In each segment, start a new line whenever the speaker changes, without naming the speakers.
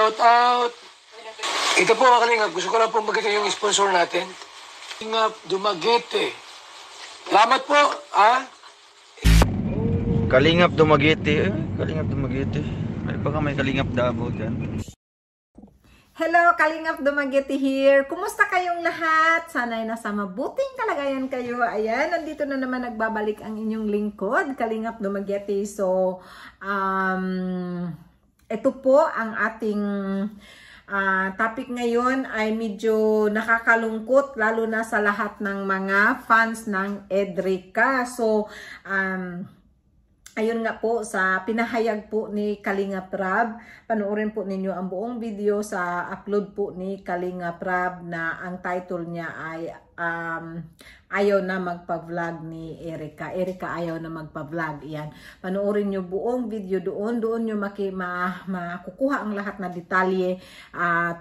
shout out. Ito po mga kalingap, gusto ko lang po magkita yung sponsor natin. Kalingap Dumaguete. Salamat po, ha?
Kalingap Dumaguete. Kalingap Dumaguete. May baka may Kalingap Davao dyan.
Hello, Kalingap Dumaguete here. Kumusta kayong lahat? Sana'y nasa mabuting kalagayan kayo. Ayan, nandito na naman nagbabalik ang inyong lingkod, Kalingap Dumaguete. So, ito po ang ating topic ngayon ay medyo nakakalungkot lalo na sa lahat ng mga fans ng Edrica. So, ayun nga po, sa pinahayag po ni Kalingap Rab, panoorin po ninyo ang buong video sa upload po ni Kalingap Rab na ang title niya ay ayaw na magpa-vlog ni Erica. Erica ayaw na magpa-vlog. Yan. Panoorin nyo buong video doon. Doon nyo makukuha ang lahat na detalye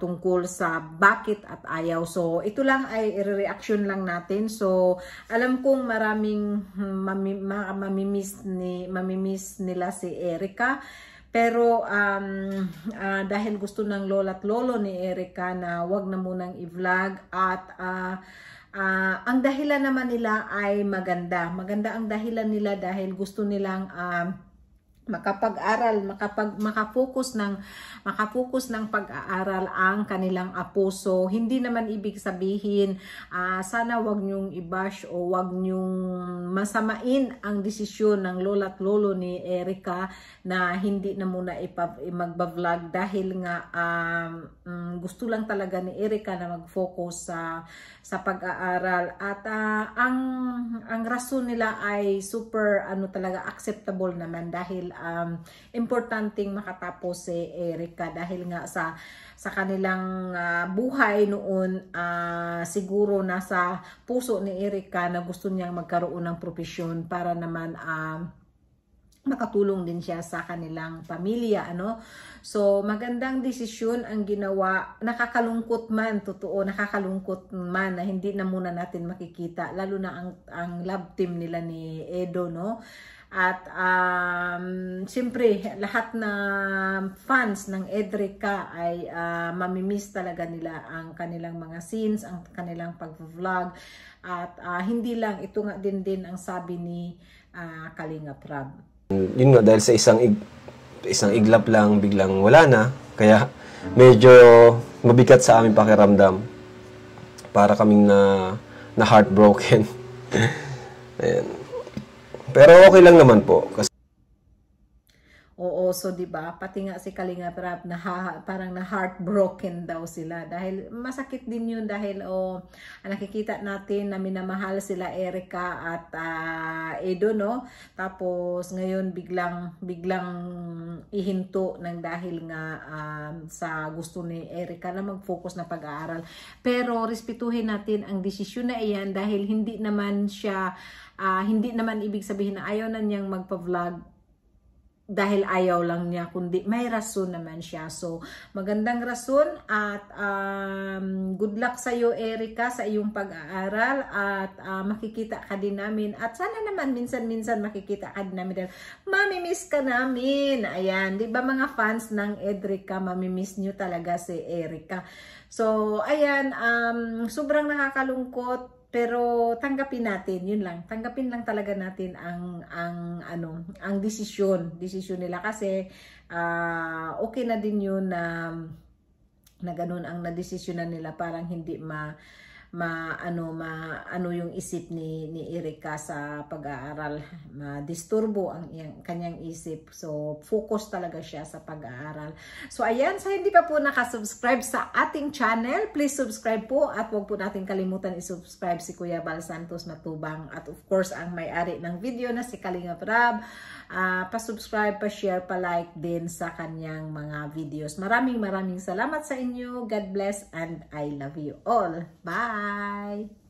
tungkol sa bakit at ayaw. So, ito lang ay reaction lang natin. So, alam kong maraming mamimiss nila si Erica. Pero dahil gusto ng lola at lolo ni Erica na wag na munang i-vlog at ang dahilan naman nila ay maganda. Maganda ang dahilan nila dahil gusto nilang makapag-aral, makapokus ng pag-aaral ang kanilang apo. So, hindi naman ibig sabihin sana wag nyong i-bash o wag nyong masamain ang desisyon ng lola at lolo ni Erica na hindi na muna magba-vlog dahil nga gusto lang talaga ni Erica na mag-focus sa pag-aaral at ang rason nila ay super talaga acceptable naman dahil importanteng makatapos si Erica dahil nga sa kanilang buhay noon siguro nasa puso ni Erica na gusto niyang magkaroon ng propesyon para naman makatulong din siya sa kanilang pamilya, So, magandang desisyon ang ginawa. Nakakalungkot man, totoo, nakakalungkot man na hindi na muna natin makikita, lalo na ang love team nila ni Edo, At siyempre, lahat na fans ng Edrica ay mamimiss talaga nila ang kanilang mga scenes, ang kanilang pag-vlog. At hindi lang, ito nga din ang sabi ni Kalingap Rab.
Yun nga, dahil sa isang iglap lang, biglang wala na. Kaya medyo mabigat sa aming pakiramdam. Para kaming na heartbroken. Ayan. Pero okay lang naman po.
Oo, so 'di ba? Pati nga si Kalingap Rab parang na heartbroken daw sila dahil masakit din 'yun dahil nakikita natin na minamahal sila Erica at Edo, Tapos ngayon biglang ihinto ng dahil nga sa gusto ni Erica na mag-focus na pag-aaral. Pero respetuhin natin ang desisyon na iyan dahil hindi naman ibig sabihin na ayaw na niyang magpa-vlog dahil ayaw lang niya, kundi may rason naman siya. So, magandang rason at good luck sa iyo, Erica, sa iyong pag-aaral at makikita ka din namin. At sana naman minsan-minsan makikita ka din namin dahil mamimiss ka namin. Ayan, di ba mga fans ng Edrica, mamimiss nyo talaga si Erica. So, ayan, sobrang nakakalungkot. Pero tanggapin natin, yun lang. Tanggapin lang talaga natin ang desisyon nila kasi okay na din yun na ganun ang nadesisyonan nila, parang hindi yung isip ni Erica sa pag-aaral, ma-disturbo ang kanyang isip. So, focus talaga siya sa pag-aaral. So, ayan, sa hindi pa po nakasubscribe sa ating channel, please subscribe po at huwag po natin kalimutan i-subscribe si Kuya Bal Santos Matubang at of course, ang may-ari ng video na si Kalingap Rab. Pa-subscribe, pa-share, pa-like din sa kanyang mga videos. Maraming salamat sa inyo. God bless and I love you all. Bye!